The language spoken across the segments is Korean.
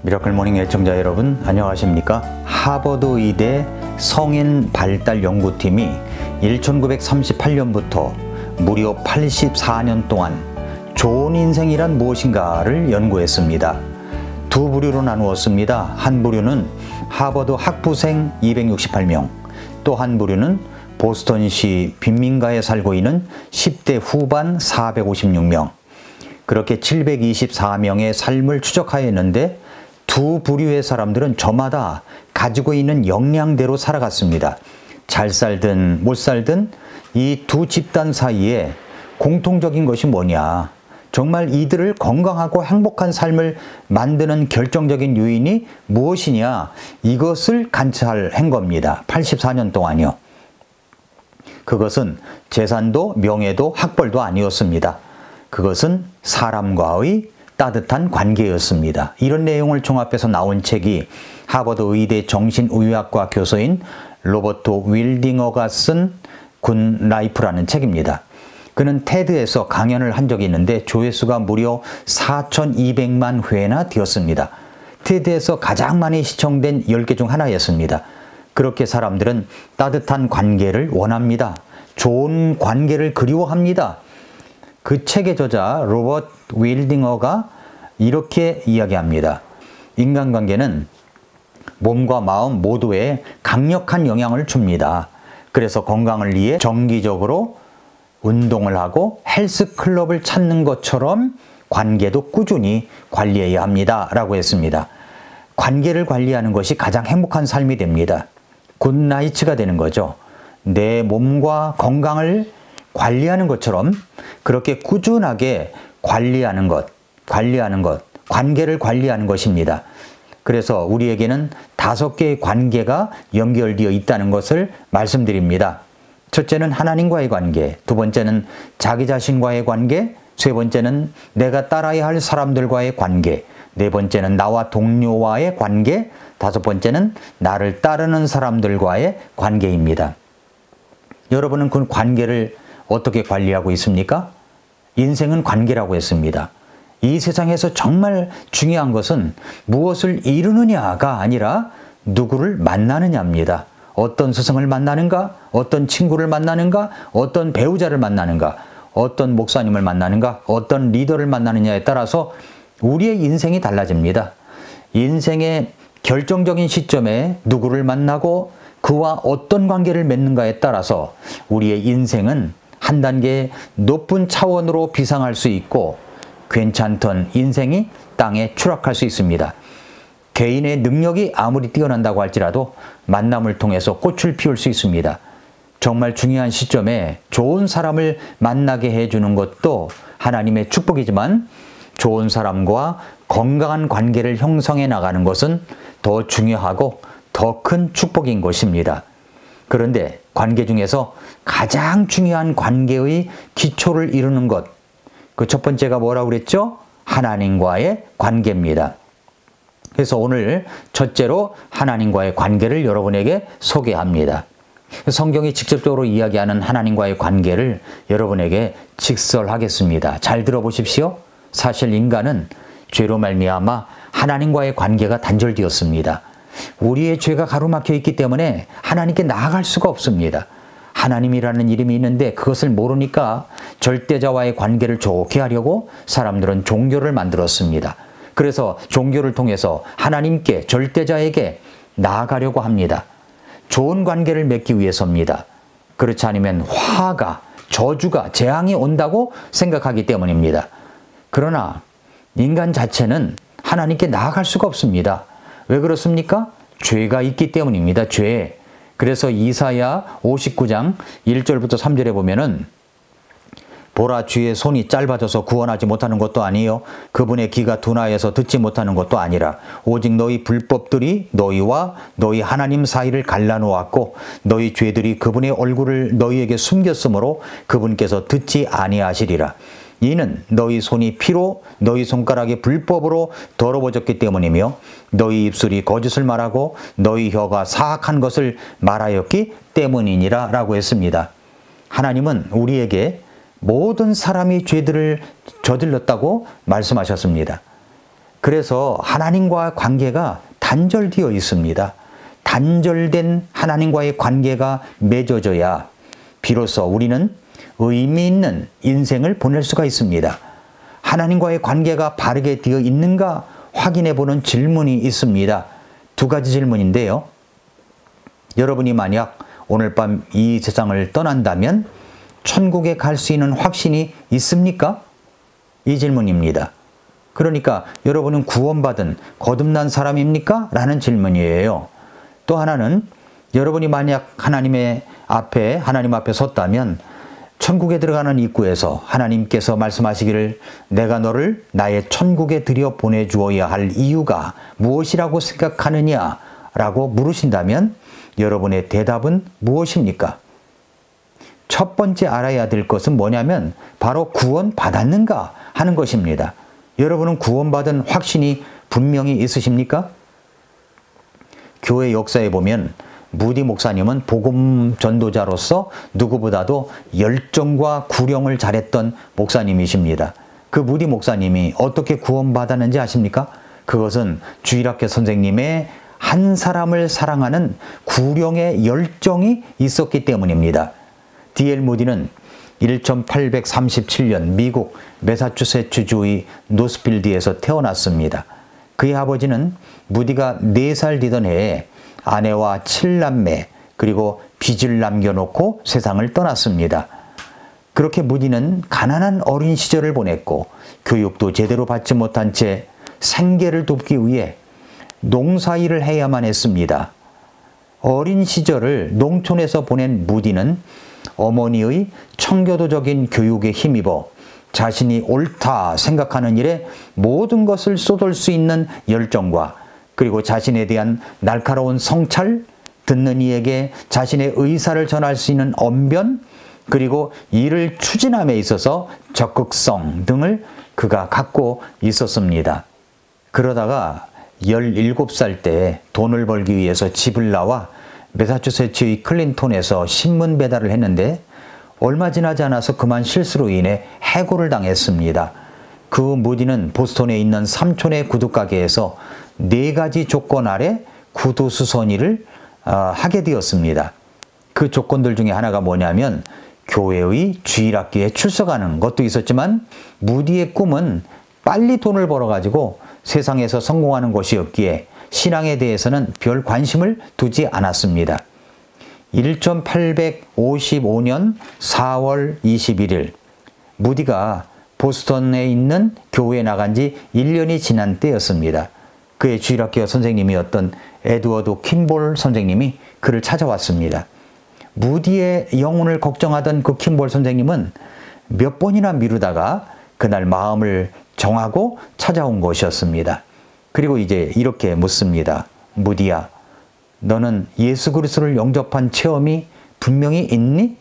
미라클 모닝 애청자 여러분 안녕하십니까? 하버드 의대 성인 발달 연구팀이 1938년부터 무려 84년 동안 좋은 인생이란 무엇인가를 연구했습니다. 두 부류로 나누었습니다. 한 부류는 하버드 학부생 268명, 또 한 부류는 보스턴시 빈민가에 살고 있는 10대 후반 456명, 그렇게 724명의 삶을 추적하였는데 두 부류의 사람들은 저마다 가지고 있는 역량대로 살아갔습니다. 잘 살든 못 살든 이 두 집단 사이에 공통적인 것이 뭐냐? 정말 이들을 건강하고 행복한 삶을 만드는 결정적인 요인이 무엇이냐? 이것을 관찰한 겁니다. 84년 동안요. 그것은 재산도 명예도 학벌도 아니었습니다. 그것은 사람과의 따뜻한 관계였습니다. 이런 내용을 종합해서 나온 책이 하버드 의대 정신의학과 교수인 로버트 윌딩어가 쓴 굿 라이프라는 책입니다. 그는 테드에서 강연을 한 적이 있는데 조회수가 무려 4,200만 회나 되었습니다. 테드에서 가장 많이 시청된 10개 중 하나였습니다. 그렇게 사람들은 따뜻한 관계를 원합니다. 좋은 관계를 그리워합니다. 그 책의 저자 로버트 윌딩어가 이렇게 이야기합니다. 인간관계는 몸과 마음 모두에 강력한 영향을 줍니다. 그래서 건강을 위해 정기적으로 운동을 하고 헬스클럽을 찾는 것처럼 관계도 꾸준히 관리해야 합니다. 라고 했습니다. 관계를 관리하는 것이 가장 행복한 삶이 됩니다. 굿나이츠가 되는 거죠. 내 몸과 건강을 관리하는 것처럼 그렇게 꾸준하게 관리하는 것, 관계를 관리하는 것입니다. 그래서 우리에게는 5개의 관계가 연결되어 있다는 것을 말씀드립니다. 첫째는 하나님과의 관계, 두 번째는 자기 자신과의 관계, 세 번째는 내가 따라야 할 사람들과의 관계, 네 번째는 나와 동료와의 관계, 다섯 번째는 나를 따르는 사람들과의 관계입니다. 여러분은 그 관계를 어떻게 관리하고 있습니까? 인생은 관계라고 했습니다. 이 세상에서 정말 중요한 것은 무엇을 이루느냐가 아니라 누구를 만나느냐입니다. 어떤 스승을 만나는가, 어떤 친구를 만나는가, 어떤 배우자를 만나는가, 어떤 목사님을 만나는가, 어떤 리더를 만나느냐에 따라서 우리의 인생이 달라집니다. 인생의 결정적인 시점에 누구를 만나고 그와 어떤 관계를 맺는가에 따라서 우리의 인생은 한 단계 높은 차원으로 비상할 수 있고 괜찮던 인생이 땅에 추락할 수 있습니다. 개인의 능력이 아무리 뛰어난다고 할지라도 만남을 통해서 꽃을 피울 수 있습니다. 정말 중요한 시점에 좋은 사람을 만나게 해주는 것도 하나님의 축복이지만 좋은 사람과 건강한 관계를 형성해 나가는 것은 더 중요하고 더 큰 축복인 것입니다. 그런데 관계 중에서 가장 중요한 관계의 기초를 이루는 것, 그 첫 번째가 뭐라고 그랬죠? 하나님과의 관계입니다. 그래서 오늘 첫째로 하나님과의 관계를 여러분에게 소개합니다. 성경이 직접적으로 이야기하는 하나님과의 관계를 여러분에게 직설하겠습니다. 잘 들어보십시오. 사실 인간은 죄로 말미암아 하나님과의 관계가 단절되었습니다. 우리의 죄가 가로막혀 있기 때문에 하나님께 나아갈 수가 없습니다. 하나님이라는 이름이 있는데 그것을 모르니까 절대자와의 관계를 좋게 하려고 사람들은 종교를 만들었습니다. 그래서 종교를 통해서 하나님께, 절대자에게 나아가려고 합니다. 좋은 관계를 맺기 위해서입니다. 그렇지 않으면 화가, 저주가, 재앙이 온다고 생각하기 때문입니다. 그러나 인간 자체는 하나님께 나아갈 수가 없습니다. 왜 그렇습니까? 죄가 있기 때문입니다. 죄. 그래서 이사야 59장 1절부터 3절에 보면은 보라, 주의 손이 짧아져서 구원하지 못하는 것도 아니요 그분의 귀가 둔하여서 듣지 못하는 것도 아니라 오직 너희 불법들이 너희와 너희 하나님 사이를 갈라놓았고 너희 죄들이 그분의 얼굴을 너희에게 숨겼으므로 그분께서 듣지 아니하시리라. 이는 너희 손이 피로 너희 손가락이 불법으로 더러워졌기 때문이며 너희 입술이 거짓을 말하고 너희 혀가 사악한 것을 말하였기 때문이니라 라고 했습니다. 하나님은 우리에게 모든 사람이 죄들을 저질렀다고 말씀하셨습니다. 그래서 하나님과 관계가 단절되어 있습니다. 단절된 하나님과의 관계가 맺어져야 비로소 우리는 의미 있는 인생을 보낼 수가 있습니다. 하나님과의 관계가 바르게 되어 있는가 확인해 보는 질문이 있습니다. 두 가지 질문인데요. 여러분이 만약 오늘 밤 이 세상을 떠난다면 천국에 갈 수 있는 확신이 있습니까? 이 질문입니다. 그러니까 여러분은 구원받은 거듭난 사람입니까? 라는 질문이에요. 또 하나는 여러분이 만약 하나님 앞에 섰다면 천국에 들어가는 입구에서 하나님께서 말씀하시기를 내가 너를 나의 천국에 들여 보내주어야 할 이유가 무엇이라고 생각하느냐 라고 물으신다면 여러분의 대답은 무엇입니까? 첫 번째 알아야 될 것은 뭐냐면 바로 구원받았는가 하는 것입니다. 여러분은 구원받은 확신이 분명히 있으십니까? 교회 역사에 보면 무디 목사님은 복음 전도자로서 누구보다도 열정과 구령을 잘했던 목사님이십니다. 그 무디 목사님이 어떻게 구원받았는지 아십니까? 그것은 주일학교 선생님의 한 사람을 사랑하는 구령의 열정이 있었기 때문입니다. D.L. 무디는 1837년 미국 매사추세츠주의 노스필드에서 태어났습니다. 그의 아버지는 무디가 4살 되던 해에 아내와 7남매 그리고 빚을 남겨놓고 세상을 떠났습니다. 그렇게 무디는 가난한 어린 시절을 보냈고 교육도 제대로 받지 못한 채 생계를 돕기 위해 농사일을 해야만 했습니다. 어린 시절을 농촌에서 보낸 무디는 어머니의 청교도적인 교육에 힘입어 자신이 옳다 생각하는 일에 모든 것을 쏟을 수 있는 열정과 그리고 자신에 대한 날카로운 성찰, 듣는 이에게 자신의 의사를 전할 수 있는 언변, 그리고 일을 추진함에 있어서 적극성 등을 그가 갖고 있었습니다. 그러다가 17살 때 돈을 벌기 위해서 집을 나와 매사추세츠의 클린톤에서 신문 배달을 했는데 얼마 지나지 않아서 그만 실수로 인해 해고를 당했습니다. 그 무디는 보스턴에 있는 삼촌의 구두가게에서 4가지 조건 아래 구두 수선 일을 하게 되었습니다. 그 조건들 중에 하나가 뭐냐면 교회의 주일학교에 출석하는 것도 있었지만 무디의 꿈은 빨리 돈을 벌어가지고 세상에서 성공하는 것이었기에 신앙에 대해서는 별 관심을 두지 않았습니다. 1855년 4월 21일 무디가 보스턴에 있는 교회에 나간 지 1년이 지난 때였습니다. 그의 주일학교 선생님이었던 에드워드 킴볼 선생님이 그를 찾아왔습니다. 무디의 영혼을 걱정하던 그 킴볼 선생님은 몇 번이나 미루다가 그날 마음을 정하고 찾아온 것이었습니다. 그리고 이제 이렇게 묻습니다. 무디야, 너는 예수 그리스도를 영접한 체험이 분명히 있니?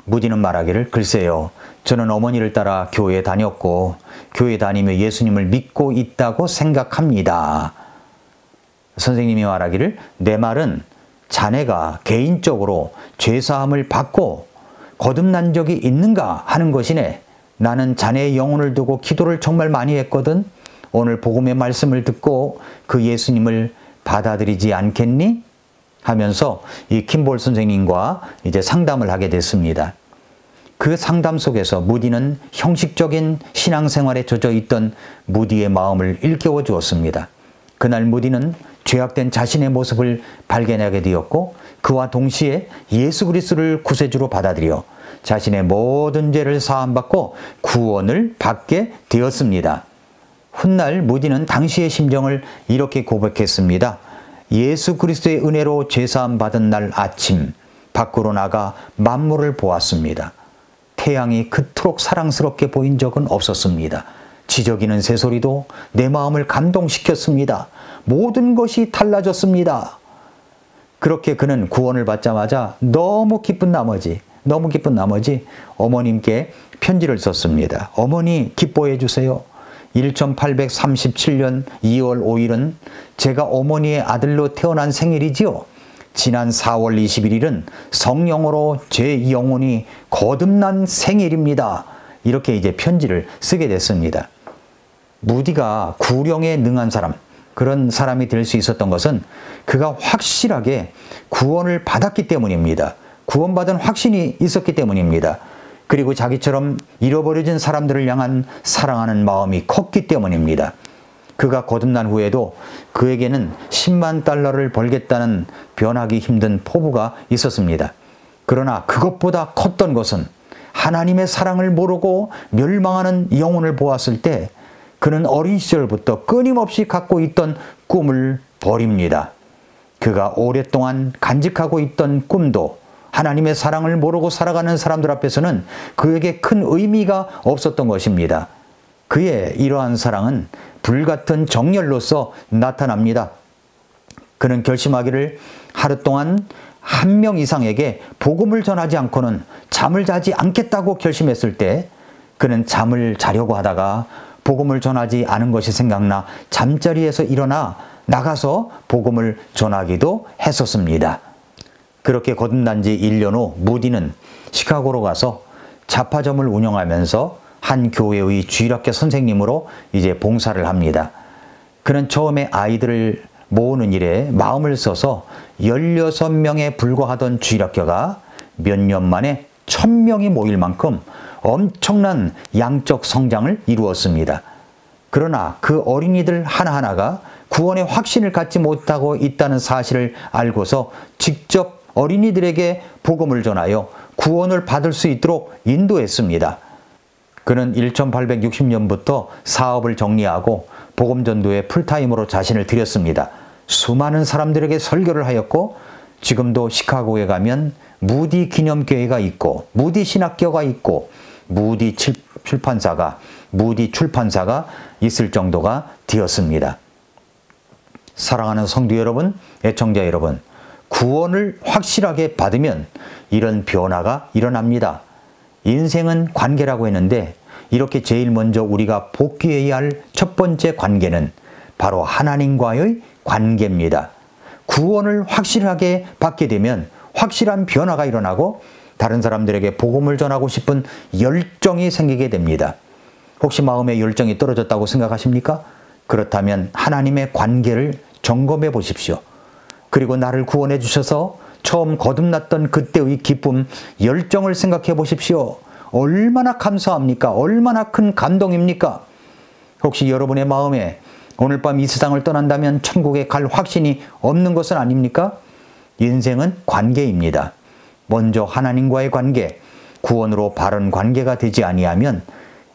무디는 말하기를 글쎄요. 저는 어머니를 따라 교회에 다녔고 교회 다니며 예수님을 믿고 있다고 생각합니다. 선생님이 말하기를 내 말은 자네가 개인적으로 죄사함을 받고 거듭난 적이 있는가 하는 것이네. 나는 자네의 영혼을 두고 기도를 정말 많이 했거든. 오늘 복음의 말씀을 듣고 그 예수님을 받아들이지 않겠니? 하면서 이 킴볼 선생님과 이제 상담을 하게 됐습니다. 그 상담 속에서 무디는 형식적인 신앙생활에 젖어 있던 무디의 마음을 일깨워 주었습니다. 그날 무디는 죄악된 자신의 모습을 발견하게 되었고 그와 동시에 예수 그리스도를 구세주로 받아들여 자신의 모든 죄를 사함받고 구원을 받게 되었습니다. 훗날 무디는 당시의 심정을 이렇게 고백했습니다. 예수 그리스도의 은혜로 죄사함 받은 날 아침 밖으로 나가 만물을 보았습니다. 태양이 그토록 사랑스럽게 보인 적은 없었습니다. 지저귀는 새소리도 내 마음을 감동시켰습니다. 모든 것이 달라졌습니다. 그렇게 그는 구원을 받자마자 너무 기쁜 나머지 어머님께 편지를 썼습니다. 어머니 기뻐해 주세요. 1837년 2월 5일은 제가 어머니의 아들로 태어난 생일이지요. 지난 4월 21일은 성령으로 제 영혼이 거듭난 생일입니다. 이렇게 이제 편지를 쓰게 됐습니다. 무디가 구령에 능한 사람, 그런 사람이 될 수 있었던 것은 그가 확실하게 구원을 받았기 때문입니다. 구원받은 확신이 있었기 때문입니다. 그리고 자기처럼 잃어버려진 사람들을 향한 사랑하는 마음이 컸기 때문입니다. 그가 거듭난 후에도 그에게는 10만 달러를 벌겠다는 변하기 힘든 포부가 있었습니다. 그러나 그것보다 컸던 것은 하나님의 사랑을 모르고 멸망하는 영혼을 보았을 때 그는 어린 시절부터 끊임없이 갖고 있던 꿈을 버립니다. 그가 오랫동안 간직하고 있던 꿈도 하나님의 사랑을 모르고 살아가는 사람들 앞에서는 그에게 큰 의미가 없었던 것입니다. 그의 이러한 사랑은 불같은 정열로서 나타납니다. 그는 결심하기를 하루 동안 1명 이상에게 복음을 전하지 않고는 잠을 자지 않겠다고 결심했을 때 그는 잠을 자려고 하다가 복음을 전하지 않은 것이 생각나 잠자리에서 일어나 나가서 복음을 전하기도 했었습니다. 그렇게 거듭난 지 1년 후 무디는 시카고로 가서 잡화점을 운영하면서 한 교회의 주일학교 선생님으로 이제 봉사를 합니다. 그는 처음에 아이들을 모으는 일에 마음을 써서 16명에 불과하던 주일학교가 몇 년 만에 1000명이 모일 만큼 엄청난 양적 성장을 이루었습니다. 그러나 그 어린이들 하나하나가 구원의 확신을 갖지 못하고 있다는 사실을 알고서 직접 어린이들에게 복음을 전하여 구원을 받을 수 있도록 인도했습니다. 그는 1860년부터 사업을 정리하고 복음전도에 풀타임으로 자신을 들였습니다. 수많은 사람들에게 설교를 하였고 지금도 시카고에 가면 무디 기념교회가 있고 무디 신학교가 있고 무디 출판사가 있을 정도가 되었습니다. 사랑하는 성도 여러분, 애청자 여러분, 구원을 확실하게 받으면 이런 변화가 일어납니다. 인생은 관계라고 했는데 이렇게 제일 먼저 우리가 복귀해야 할 첫 번째 관계는 바로 하나님과의 관계입니다. 구원을 확실하게 받게 되면 확실한 변화가 일어나고 다른 사람들에게 복음을 전하고 싶은 열정이 생기게 됩니다. 혹시 마음의 열정이 떨어졌다고 생각하십니까? 그렇다면 하나님의 관계를 점검해 보십시오. 그리고 나를 구원해 주셔서 처음 거듭났던 그때의 기쁨, 열정을 생각해 보십시오. 얼마나 감사합니까? 얼마나 큰 감동입니까? 혹시 여러분의 마음에 오늘 밤 이 세상을 떠난다면 천국에 갈 확신이 없는 것은 아닙니까? 인생은 관계입니다. 먼저 하나님과의 관계, 구원으로 바른 관계가 되지 아니하면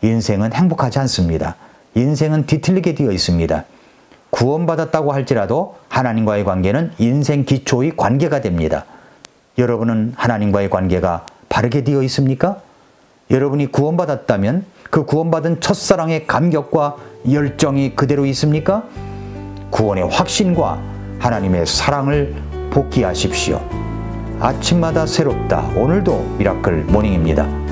인생은 행복하지 않습니다. 인생은 뒤틀리게 되어 있습니다. 구원받았다고 할지라도 하나님과의 관계는 인생 기초의 관계가 됩니다. 여러분은 하나님과의 관계가 바르게 되어 있습니까? 여러분이 구원받았다면 그 구원받은 첫사랑의 감격과 열정이 그대로 있습니까? 구원의 확신과 하나님의 사랑을 복귀하십시오. 아침마다 새롭다. 오늘도 미라클 모닝입니다.